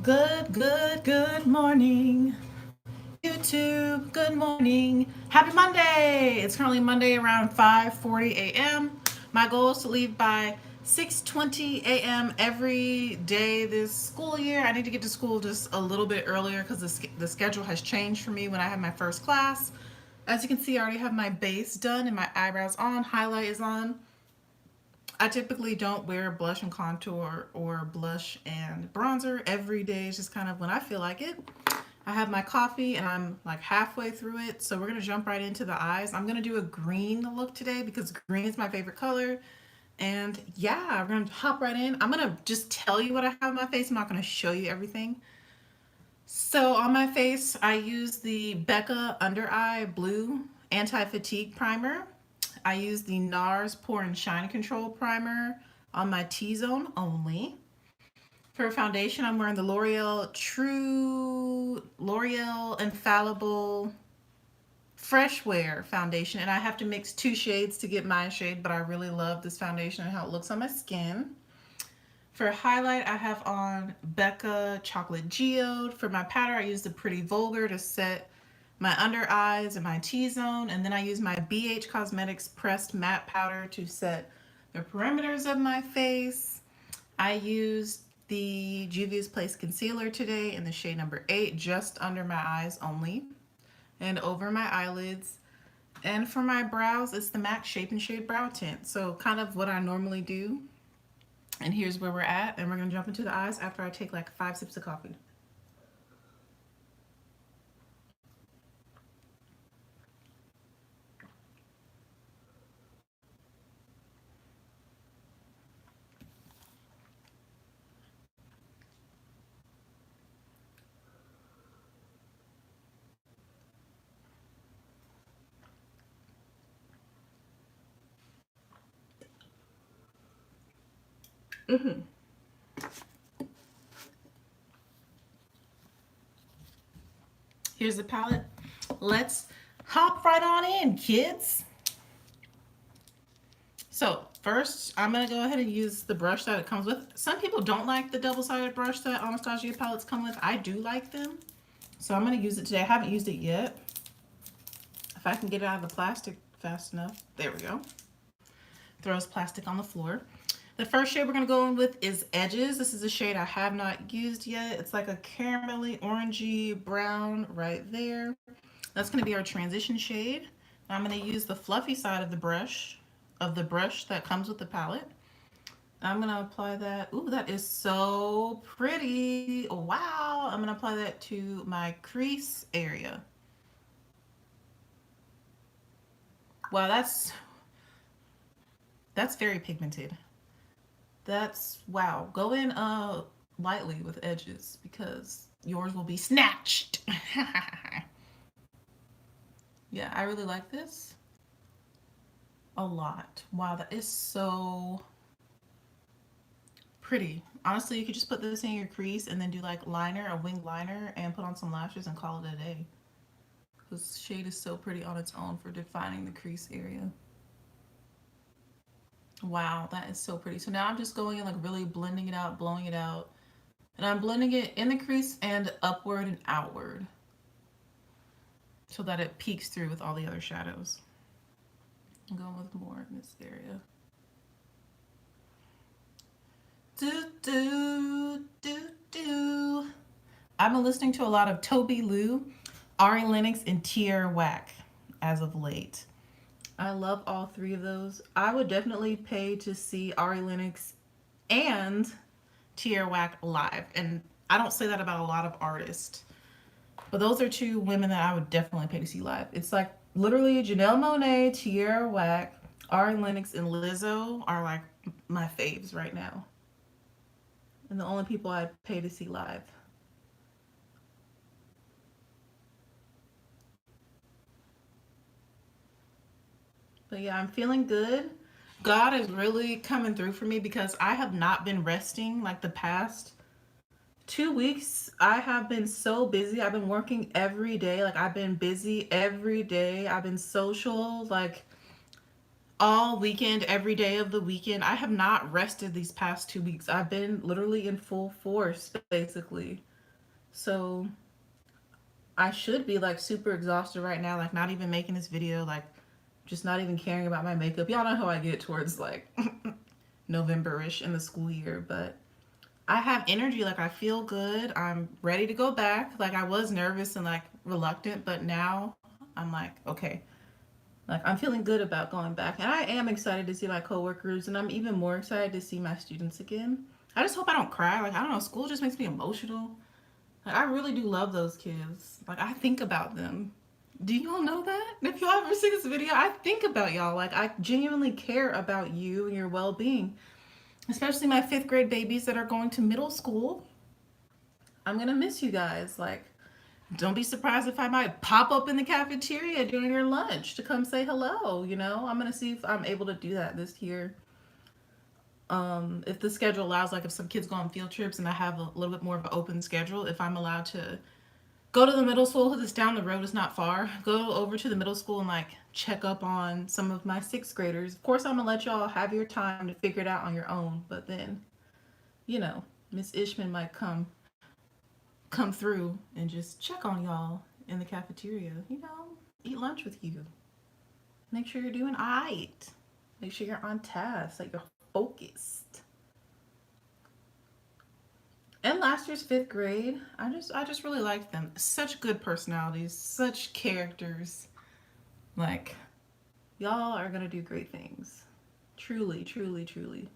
Good morning, YouTube. Good morning. Happy Monday. It's currently Monday around 5:40 a.m. My goal is to leave by 6:20 a.m. every day this school year. I need to get to school just a little bit earlier because the schedule has changed for me when I have my first class. As you can see, I already have my base done and my eyebrows on, highlight is on. I typically don't wear blush and contour or blush and bronzer every day. It's just kind of when I feel like it. I have my coffee and I'm like halfway through it. So we're going to jump right into the eyes. I'm going to do a green look today because green is my favorite color. And yeah, we're going to hop right in. I'm going to just tell you what I have on my face. I'm not going to show you everything. So on my face, I use the Becca Under Eye Blue Anti-Fatigue Primer. I use the NARS Pore and Shine Control Primer on my T-zone only. For foundation, I'm wearing the L'Oreal Infallible Fresh Wear foundation, and I have to mix two shades to get my shade, but I really love this foundation and how it looks on my skin. For highlight, I have on Becca Chocolate Geode. For my powder, I use the Pretty Vulgar to set my under eyes and my T-zone, and then I use my ABH Cosmetics Pressed Matte Powder to set the perimeters of my face. I used the Juvia's Place Concealer today in the shade number 8, just under my eyes only, and over my eyelids. And for my brows, it's the MAC Shape and Shade Brow Tint. So kind of what I normally do. And here's where we're at, and we're gonna jump into the eyes after I take like 5 sips of coffee. Mm-hmm. Here's the palette. Let's hop right on in, kids. So first, I'm gonna go ahead and use the brush that it comes with. Some people don't like the double-sided brush that Anastasia palettes come with. I do like them. So I'm gonna use it today. I haven't used it yet. If I can get it out of the plastic fast enough. There we go. Throws plastic on the floor. The first shade we're going to go in with is Edges. This is a shade I have not used yet. It's like a caramelly, orangey brown right there. That's going to be our transition shade. I'm going to use the fluffy side of the brush that comes with the palette. I'm going to apply that. Ooh, that is so pretty. Wow. I'm going to apply that to my crease area. Wow, that's very pigmented. That's wow. Go in lightly with edges because yours will be snatched. Yeah, I really like this a lot. Wow, that is so pretty. Honestly, you could just put this in your crease and then do like liner, a wing liner, and put on some lashes and call it a day. This shade is so pretty on its own for defining the crease area. Wow, that is so pretty. So now I'm just going in like really blending it out, blowing it out. And I'm blending it in the crease and upward and outward so that it peeks through with all the other shadows. I'm going with more in this area. Do, do, do, do. I've been listening to a lot of Toby Lou, Ari Lennox, and Tierra Whack as of late. I love all three of those. I would definitely pay to see Ari Lennox and Tierra Whack live. And I don't say that about a lot of artists. But those are two women that I would definitely pay to see live. It's like literally Janelle Monáe, Tierra Whack, Ari Lennox, and Lizzo are like my faves right now. And the only people I'd pay to see live. But yeah, I'm feeling good. God is really coming through for me because I have not been resting like the past 2 weeks. I have been so busy. I've been working every day. Like I've been busy every day. I've been social like all weekend, every day of the weekend. I have not rested these past 2 weeks. I've been literally in full force, basically. So I should be like super exhausted right now, like not even making this video, like just not even caring about my makeup. Y'all know how I get towards like November-ish in the school year, but I have energy, like I feel good. I'm ready to go back. Like I was nervous and like reluctant, but now I'm like, okay. Like I'm feeling good about going back. And I am excited to see my coworkers, and I'm even more excited to see my students again. I just hope I don't cry. Like I don't know, school just makes me emotional. Like I really do love those kids. Like I think about them. Do y'all know that? If y'all ever see this video, I think about y'all. Like I genuinely care about you and your well-being. Especially my 5th grade babies that are going to middle school. I'm gonna miss you guys. Like, don't be surprised if I might pop up in the cafeteria during your lunch to come say hello. You know, I'm gonna see if I'm able to do that this year. If the schedule allows, like if some kids go on field trips and I have a little bit more of an open schedule, if I'm allowed to go to the middle school because it's down the road, it's not far, go over to the middle school and like check up on some of my 6th graders. Of course, I'm gonna let y'all have your time to figure it out on your own, but then, you know, Miss Ishman might come through and just check on y'all in the cafeteria, you know, eat lunch with you. Make sure you're doing all right. Make sure you're on task, like you're focused. And last year's 5th grade, I just really liked them. Such good personalities, such characters. Like, y'all are gonna do great things. Truly, truly, truly.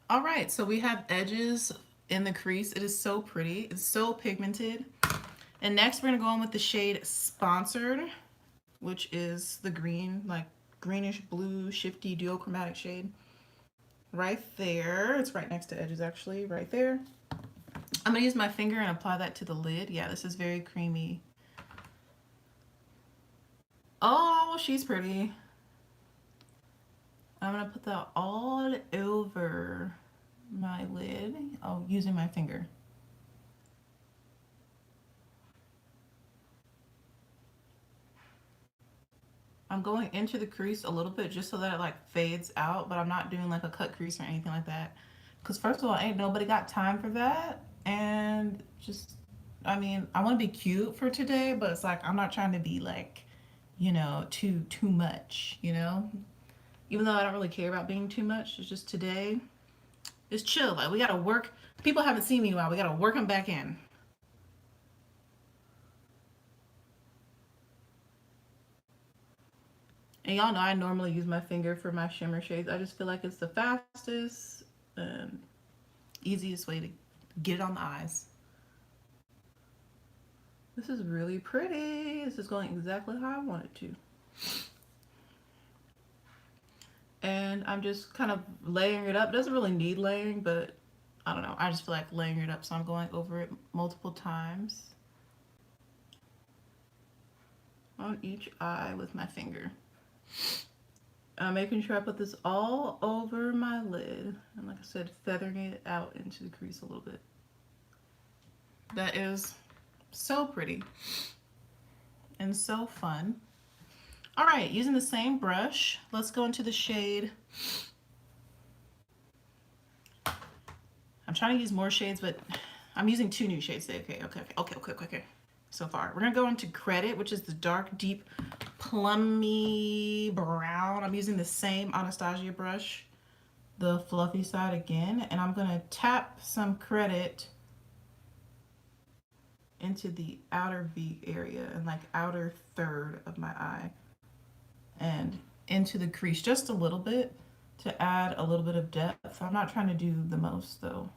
All right, so we have edges in the crease. It is so pretty. It's so pigmented. And next we're gonna go in with the shade Sponsored, which is the green, like greenish blue, shifty duochromatic shade. Right there. It's right next to edges actually, right there. I'm gonna use my finger and apply that to the lid. Yeah, this is very creamy. Oh, she's pretty. I'm gonna put that all over my lid. Oh, using my finger. I'm going into the crease a little bit just so that it like fades out, but I'm not doing like a cut crease or anything like that. Because first of all, ain't nobody got time for that. And just, I mean, I want to be cute for today, but it's like I'm not trying to be like, you know, too much, you know? Even though I don't really care about being too much, it's just today, it's chill. Like we gotta work. People haven't seen me in a while. We gotta work them back in. And y'all know I normally use my finger for my shimmer shades. I just feel like it's the fastest and easiest way to get it on the eyes. This is really pretty. This is going exactly how I want it to. And I'm just kind of layering it up. It doesn't really need layering, but I don't know. I just feel like layering it up, so I'm going over it multiple times on each eye with my finger. I'm making sure I put this all over my lid. And like I said, feathering it out into the crease a little bit. That is so pretty and so fun. All right, using the same brush, let's go into the shade. I'm trying to use more shades, but I'm using 2 new shades today. Okay. So far, we're gonna go into Credit, which is the dark, deep, plummy brown. I'm using the same Anastasia brush, the fluffy side again, and I'm gonna tap some Credit into the outer V area and like outer third of my eye and into the crease just a little bit to add a little bit of depth. I'm not trying to do the most though.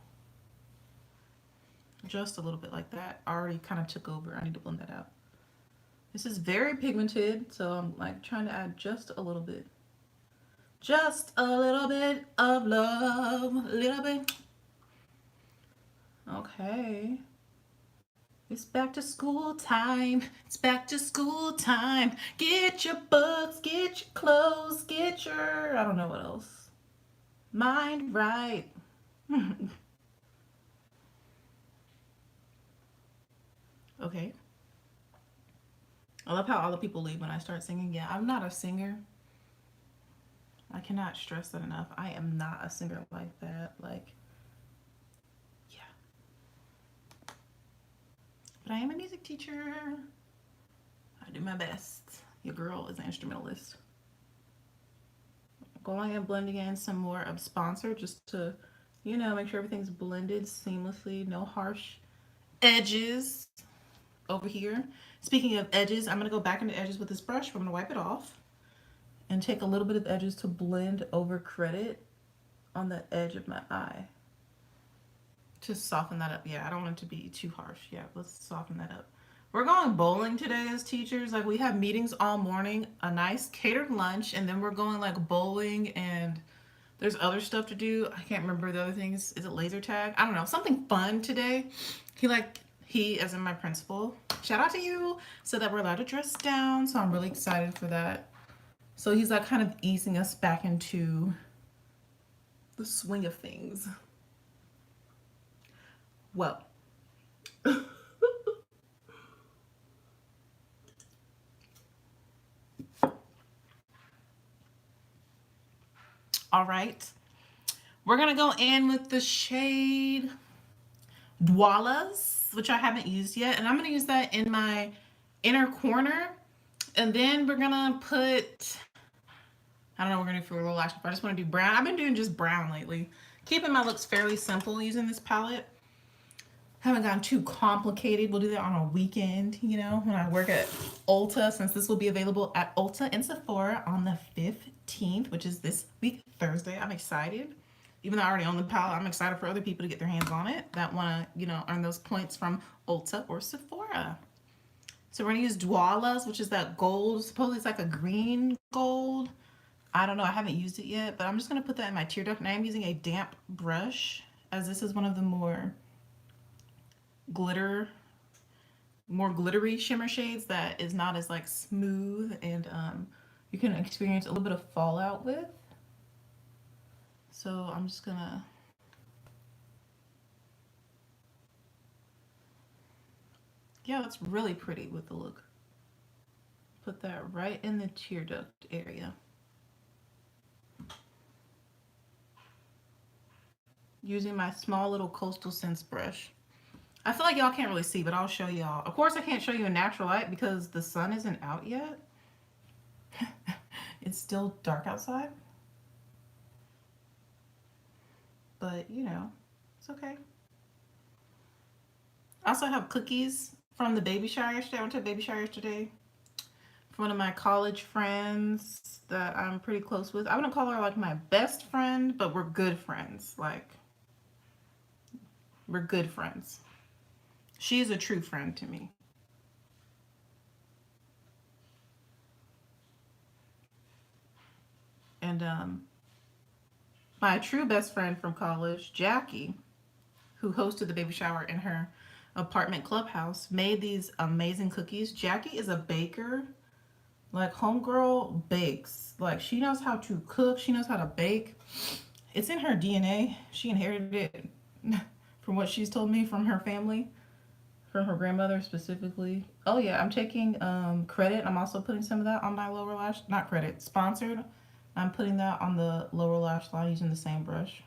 Just a little bit like that. Already kind of took over. I need to blend that out. This is very pigmented, so I'm like trying to add just a little bit. Just a little bit of love, a little bit. Okay. It's back to school time. It's back to school time. Get your books, get your clothes, get your, I don't know what else. Mind right. Okay. I love how all the people leave when I start singing. Yeah, I'm not a singer. I cannot stress that enough. I am not a singer like that. Like, yeah. But I am a music teacher. I do my best. Your girl is an instrumentalist. Going and blending in some more of Sponsor just to, make sure everything's blended seamlessly. No harsh edges over here. Speaking of edges, I'm going to go back into edges with this brush. I'm going to wipe it off and take a little bit of edges to blend over credit on the edge of my eye to soften that up. Yeah, I don't want it to be too harsh. Yeah, let's soften that up. We're going bowling today as teachers. Like, we have meetings all morning, a nice catered lunch, and then we're going like bowling, and there's other stuff to do. I can't remember the other things. Is it laser tag? I don't know. Something fun today. He, as in my principal, shout out to you, said that we're allowed to dress down. So I'm really excited for that. So he's like kind of easing us back into the swing of things. Well, all right. We're going to go in with the shade Dwalas, which I haven't used yet. And I'm going to use that in my inner corner. And then we're going to put, I don't know what we're going to do for a little lash. I just want to do brown. I've been doing just brown lately. Keeping my looks fairly simple using this palette. Haven't gotten too complicated. We'll do that on a weekend, when I work at Ulta, since this will be available at Ulta and Sephora on the 15th, which is this week, Thursday. I'm excited. Even though I already own the palette, I'm excited for other people to get their hands on it that want to, earn those points from Ulta or Sephora. So we're going to use Dwalas, which is that gold. Supposedly it's like a green gold. I don't know. I haven't used it yet, but I'm just going to put that in my tear duct. And I'm using a damp brush, as this is one of the more glittery shimmer shades that is not as like smooth, and you can experience a little bit of fallout with. So I'm just gonna that's really pretty with the look. Put that right in the tear duct area. Using my small little Coastal Scents brush. I feel like y'all can't really see, but I'll show y'all. Of course, I can't show you in natural light because the sun isn't out yet. It's still dark outside. But, it's okay. I also have cookies from the baby shower yesterday. I went to a baby shower yesterday. From one of my college friends that I'm pretty close with. I wouldn't call her like my best friend, but we're good friends. Like, we're good friends. She is a true friend to me. And my true best friend from college, Jackie, who hosted the baby shower in her apartment clubhouse, made these amazing cookies. Jackie is a baker. Like, homegirl bakes. Like, she knows how to cook. She knows how to bake. It's in her DNA. She inherited it from what she's told me from her family. From her grandmother specifically. Oh yeah, I'm taking credit. I'm also putting some of that on my lower lash. Not credit, sponsored. I'm putting that on the lower lash line using the same brush.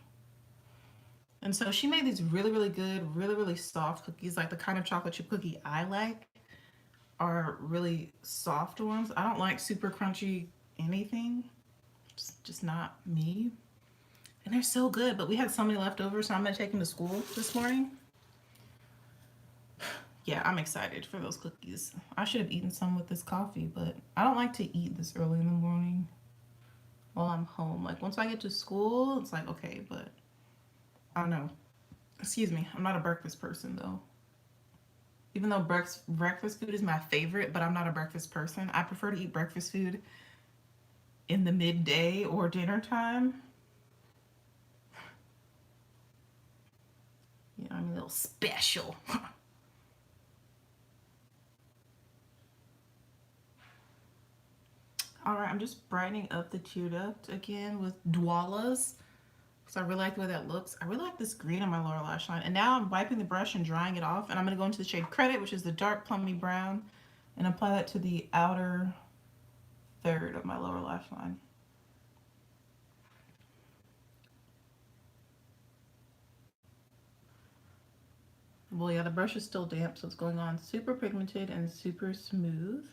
And so she made these really, really good, really, really soft cookies. Like the kind of chocolate chip cookie I like are really soft ones. I don't like super crunchy anything. Just not me. And they're so good, but we had so many left over, so I'm gonna take them to school this morning. Yeah, I'm excited for those cookies. I should have eaten some with this coffee, but I don't like to eat this early in the morning while I'm home. Like, once I get to school, it's like, okay, but I don't know. Excuse me, I'm not a breakfast person, though. Even though breakfast food is my favorite, but I'm not a breakfast person. I prefer to eat breakfast food in the midday or dinner time. I'm a little special. Alright, I'm just brightening up the tear duct again with Dwalas. So I really like the way that looks. I really like this green on my lower lash line. And now I'm wiping the brush and drying it off. And I'm going to go into the shade Credit, which is the dark plummy brown. And apply that to the outer third of my lower lash line. Well, yeah, the brush is still damp, so it's going on super pigmented and super smooth.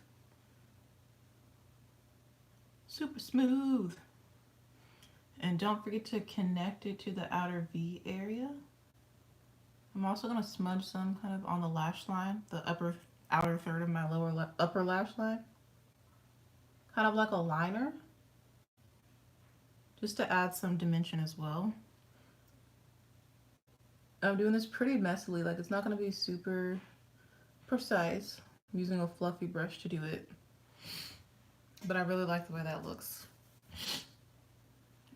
Super smooth. And don't forget to connect it to the outer V area. I'm also going to smudge some kind of on the lash line, the outer third of my upper lash line. Kind of like a liner. Just to add some dimension as well. I'm doing this pretty messily, like it's not going to be super precise. I'm using a fluffy brush to do it. But I really like the way that looks.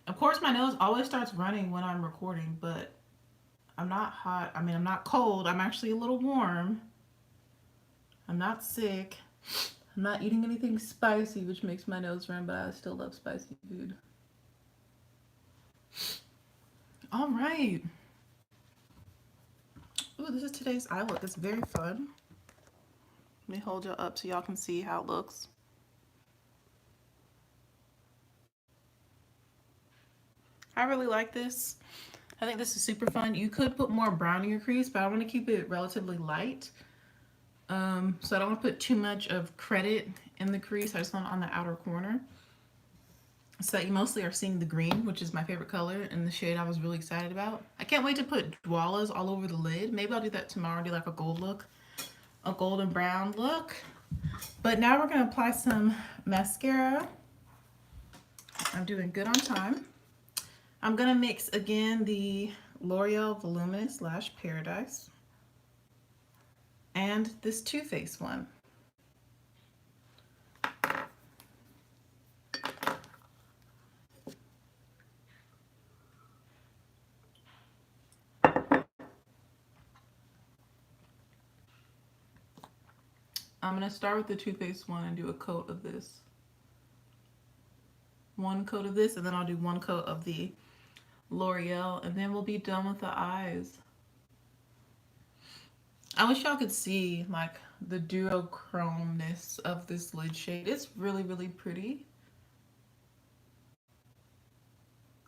Of course, my nose always starts running when I'm recording, but I'm not hot. I mean, I'm not cold. I'm actually a little warm. I'm not sick. I'm not eating anything spicy, which makes my nose run, but I still love spicy food. All right. Ooh, this is today's eye look. It's very fun. Let me hold you up so y'all can see how it looks. I really like this. I think this is super fun. You could put more brown in your crease, but I want to keep it relatively light. So I don't want to put too much of credit in the crease. I just want it on the outer corner. So that you mostly are seeing the green, which is my favorite color and the shade I was really excited about. I can't wait to put Dwalas all over the lid. Maybe I'll do that tomorrow, do like a gold look, a golden brown look. But now we're going to apply some mascara. I'm doing good on time. I'm going to mix again the L'Oreal Voluminous Lash Paradise and this Too Faced one. I'm going to start with the Too Faced one and do a coat of this. One coat of this, and then I'll do one coat of the L'Oreal, and then we'll be done with the eyes. I wish y'all could see like the duochrome-ness of this lid shade. It's really, really pretty.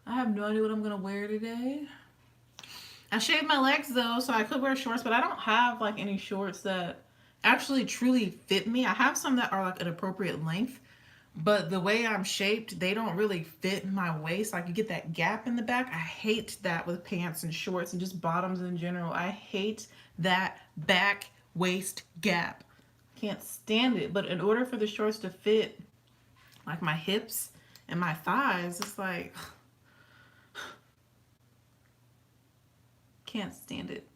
I have no idea what I'm gonna wear today. I shaved my legs though, so I could wear shorts, but I don't have like any shorts that actually truly fit me. I have some that are like an appropriate length, but the way I'm shaped, they don't really fit my waist. Like you get that gap in the back. I hate that with pants and shorts and just bottoms in general. I hate that back waist gap. Can't stand it. But in order for the shorts to fit like my hips and my thighs, it's like can't stand it.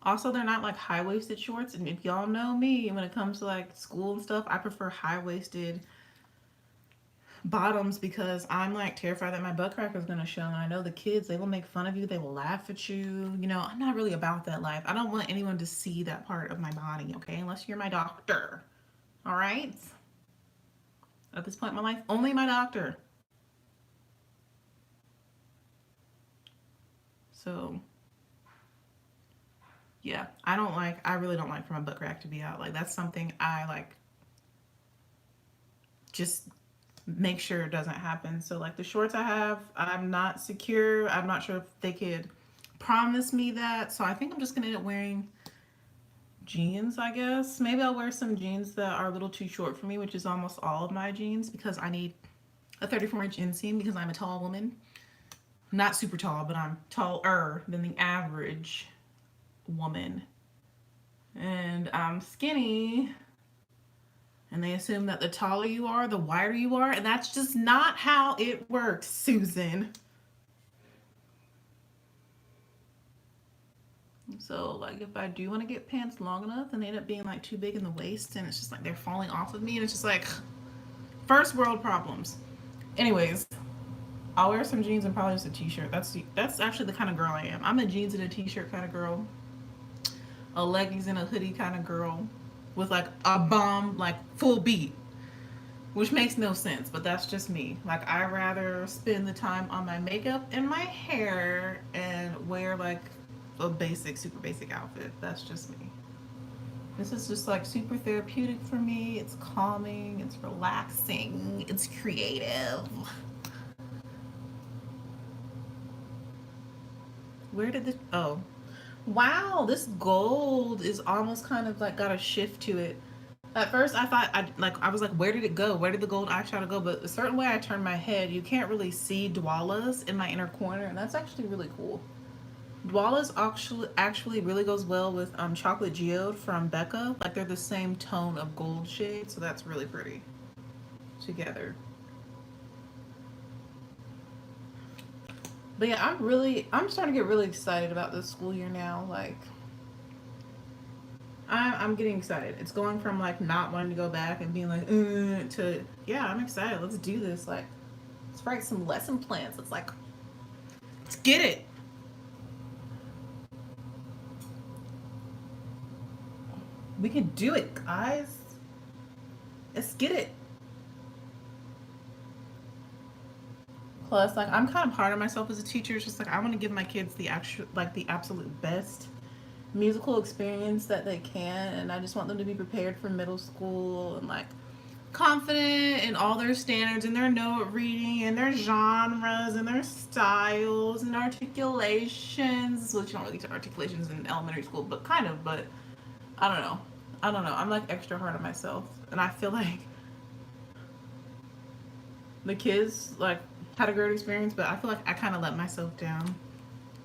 Also, they're not like high-waisted shorts, and if y'all know me, when it comes to like school and stuff, I prefer high-waisted bottoms because I'm like terrified that my butt crack is gonna show, and I know the kids, they will make fun of you, they will laugh at you. You know, I'm not really about that life. I don't want anyone to see that part of my body, okay? Unless you're my doctor, all right? At this point in my life, only my doctor. So yeah, I really don't like for my butt crack to be out. Like that's something I like just make sure it doesn't happen. So like the shorts I have, I'm not secure. I'm not sure if they could promise me that. So I think I'm just gonna end up wearing jeans, I guess. Maybe I'll wear some jeans that are a little too short for me, which is almost all of my jeans because I need a 34-inch inseam because I'm a tall woman. Not super tall, but I'm taller than the average woman. And I'm skinny. And they assume that the taller you are, the wider you are. And that's just not how it works, Susan. So, like, if I do want to get pants long enough and they end up being, like, too big in the waist and it's just, like, they're falling off of me and it's just, like, first world problems. Anyways, I'll wear some jeans and probably just a t-shirt. That's actually the kind of girl I am. I'm a jeans and a t-shirt kind of girl. A leggings and a hoodie kind of girl. With, like, a bomb, like, full beat. Which makes no sense, but that's just me. Like, I rather spend the time on my makeup and my hair and wear, like, a basic, super basic outfit. That's just me. This is just, like, super therapeutic for me. It's calming. It's relaxing. It's creative. Where Wow, this gold is almost kind of like got a shift to it. At first, I thought I was like, where did it go? Where did the gold eyeshadow go? But a certain way I turned my head, you can't really see Dwalas in my inner corner, and that's actually really cool. Dwalas actually really goes well with chocolate geode from Becca. Like they're the same tone of gold shade, so that's really pretty together. But yeah, I'm starting to get really excited about this school year now. Like I'm getting excited. It's going from like not wanting to go back and being like to yeah, I'm excited. Let's do this. Like let's write some lesson plans. Let's get it. We can do it, guys. Let's get it. Plus, like I'm kind of hard on myself as a teacher. It's just like I want to give my kids the absolute best musical experience that they can, and I just want them to be prepared for middle school and like confident in all their standards and their note reading and their genres and their styles and articulations. Well, you don't really get articulations in elementary school, but kind of. But I don't know. I don't know. I'm like extra hard on myself, and I feel like the kids like had a great experience, but I feel like I kind of let myself down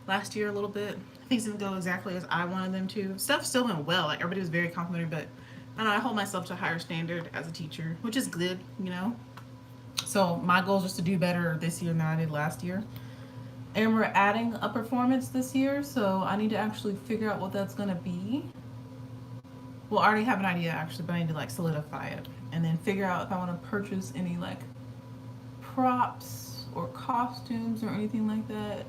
last year a little bit. Things didn't go exactly as I wanted them to. Stuff still went well. Like everybody was very complimentary, but I don't know. I hold myself to a higher standard as a teacher, which is good, you know. So my goal is just to do better this year than I did last year. And we're adding a performance this year, so I need to actually figure out what that's gonna be. Well, I already have an idea actually, but I need to like solidify it and then figure out if I want to purchase any like props or costumes or anything like that.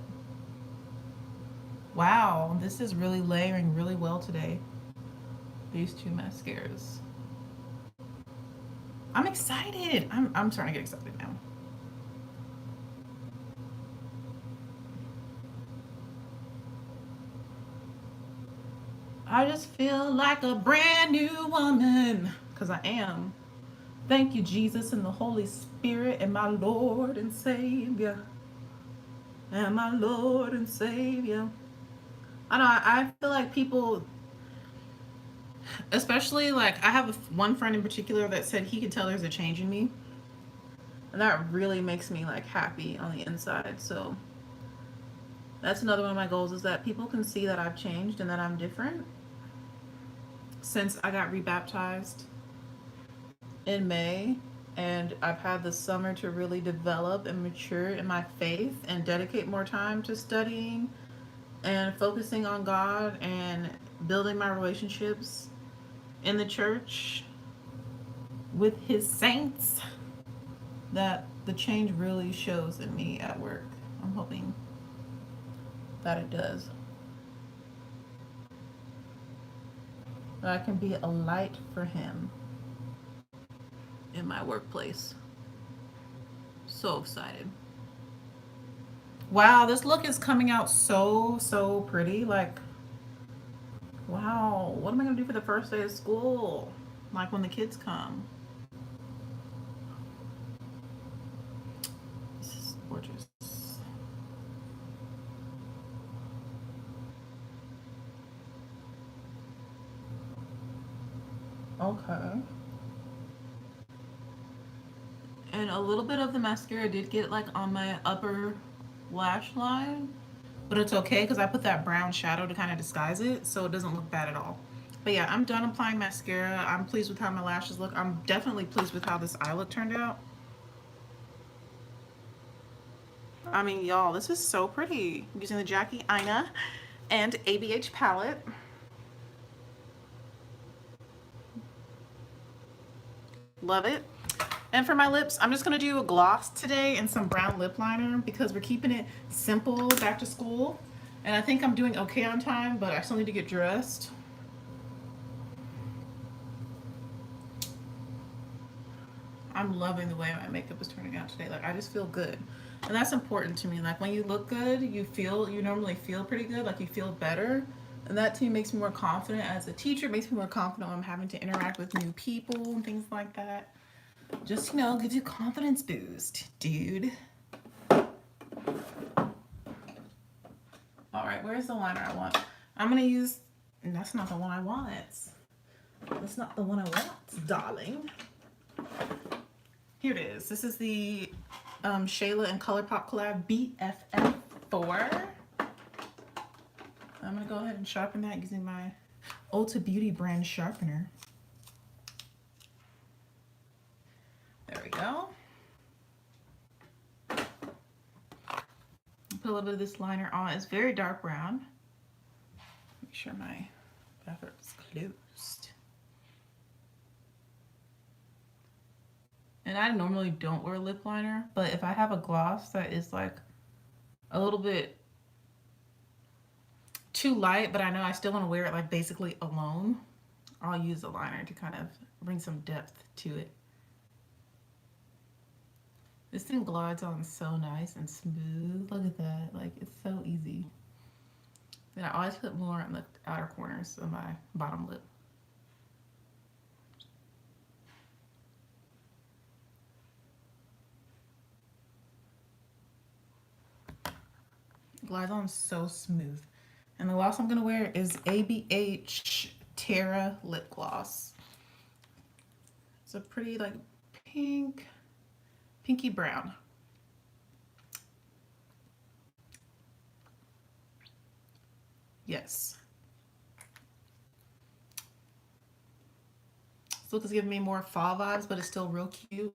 Wow, this is really layering really well today. These two mascaras. I'm excited. I'm starting to get excited now. I just feel like a brand new woman. Because I am. Thank you, Jesus and the Holy Spirit and my Lord and Savior. And my Lord and Savior. I know, I feel like people, especially like I have one friend in particular that said he could tell there's a change in me. And that really makes me like happy on the inside. So that's another one of my goals is that people can see that I've changed and that I'm different since I got rebaptized in May. And I've had the summer to really develop and mature in my faith and dedicate more time to studying and focusing on God and building my relationships in the church with His saints, that the change really shows in me at work. I'm hoping that it does. That I can be a light for Him in my workplace. So excited. Wow, this look is coming out so pretty. Like, wow, what am I gonna do for the first day of school? Like when the kids come. This is gorgeous. Okay. And a little bit of the mascara did get like on my upper lash line, but it's okay because I put that brown shadow to kind of disguise it, so it doesn't look bad at all. But yeah, I'm done applying mascara. I'm pleased with how my lashes look. I'm definitely pleased with how this eye look turned out. I mean, y'all, this is so pretty. I'm using the Jackie AINA and ABH palette. Love it. And for my lips, I'm just going to do a gloss today and some brown lip liner because we're keeping it simple back to school. And I think I'm doing okay on time, but I still need to get dressed. I'm loving the way my makeup is turning out today. Like, I just feel good. And that's important to me. Like, when you look good, you normally feel pretty good. Like, you feel better. And that to me makes me more confident as a teacher. It makes me more confident when I'm having to interact with new people and things like that. Just, gives you confidence boost, dude. All right, where's the liner I want? I'm gonna use, and that's not the one I want. That's not the one I want, darling. Here it is. This is the Shayla and ColourPop collab BFF4. I'm gonna go ahead and sharpen that using my Ulta Beauty brand sharpener. There we go. Put a little bit of this liner on. It's very dark brown. Make sure my bathroom is closed. And I normally don't wear lip liner, but if I have a gloss that is like a little bit too light, but I know I still want to wear it like basically alone, I'll use a liner to kind of bring some depth to it. This thing glides on so nice and smooth. Look at that. Like, it's so easy. And I always put more on the outer corners of my bottom lip. Glides on so smooth. And the gloss I'm going to wear is ABH Terra Lip Gloss. It's a pretty like pinky brown. Yes. This look is giving me more fall vibes, but it's still real cute.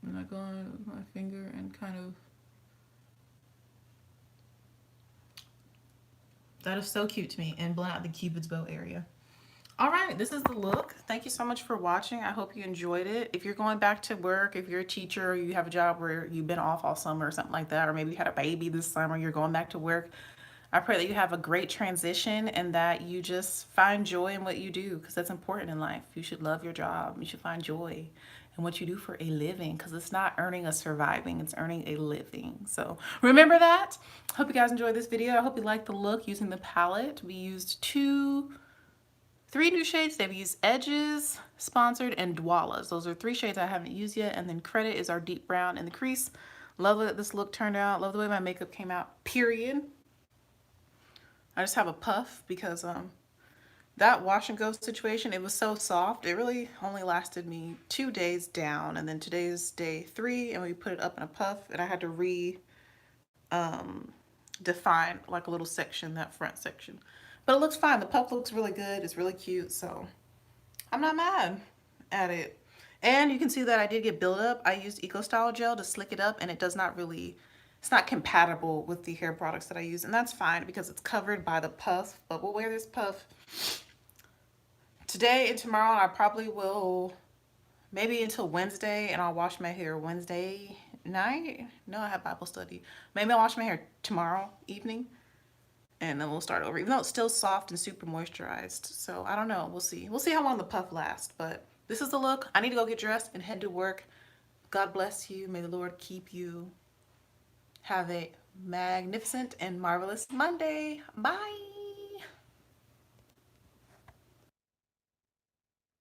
And I go on with my finger and kind of... That is so cute to me, and blend out the Cupid's bow area. All right, this is the look. Thank you so much for watching. I hope you enjoyed it. If you're going back to work, if you're a teacher, or you have a job where you've been off all summer or something like that, or maybe you had a baby this summer, you're going back to work, I pray that you have a great transition and that you just find joy in what you do, because that's important in life. You should love your job. You should find joy in what you do for a living, because it's not earning a surviving, it's earning a living. So remember that. Hope you guys enjoyed this video. I hope you liked the look using the palette. We used three new shades. They've used Edges, Sponsored, and Dwalas. Those are 3 shades I haven't used yet. And then Credit is our deep brown in the crease. Love that this look turned out. Love the way my makeup came out, period. I just have a puff because that wash and go situation, it was so soft. It really only lasted me 2 days down, and then today's day 3, and we put it up in a puff, and I had to define like a little section, that front section. But it looks fine. The puff looks really good. It's really cute, so I'm not mad at it. And you can see that I did get buildup. I used Eco Style Gel to slick it up, and it does not really... It's not compatible with the hair products that I use, and that's fine because it's covered by the puff, but we'll wear this puff today and tomorrow. I probably will, maybe until Wednesday, and I'll wash my hair Wednesday night. No, I have Bible study. Maybe I'll wash my hair tomorrow evening, and then we'll start over, even though it's still soft and super moisturized. So I don't know. We'll see. We'll see how long the puff lasts, but this is the look. I need to go get dressed and head to work. God bless you. May the Lord keep you. Have a magnificent and marvelous Monday. Bye.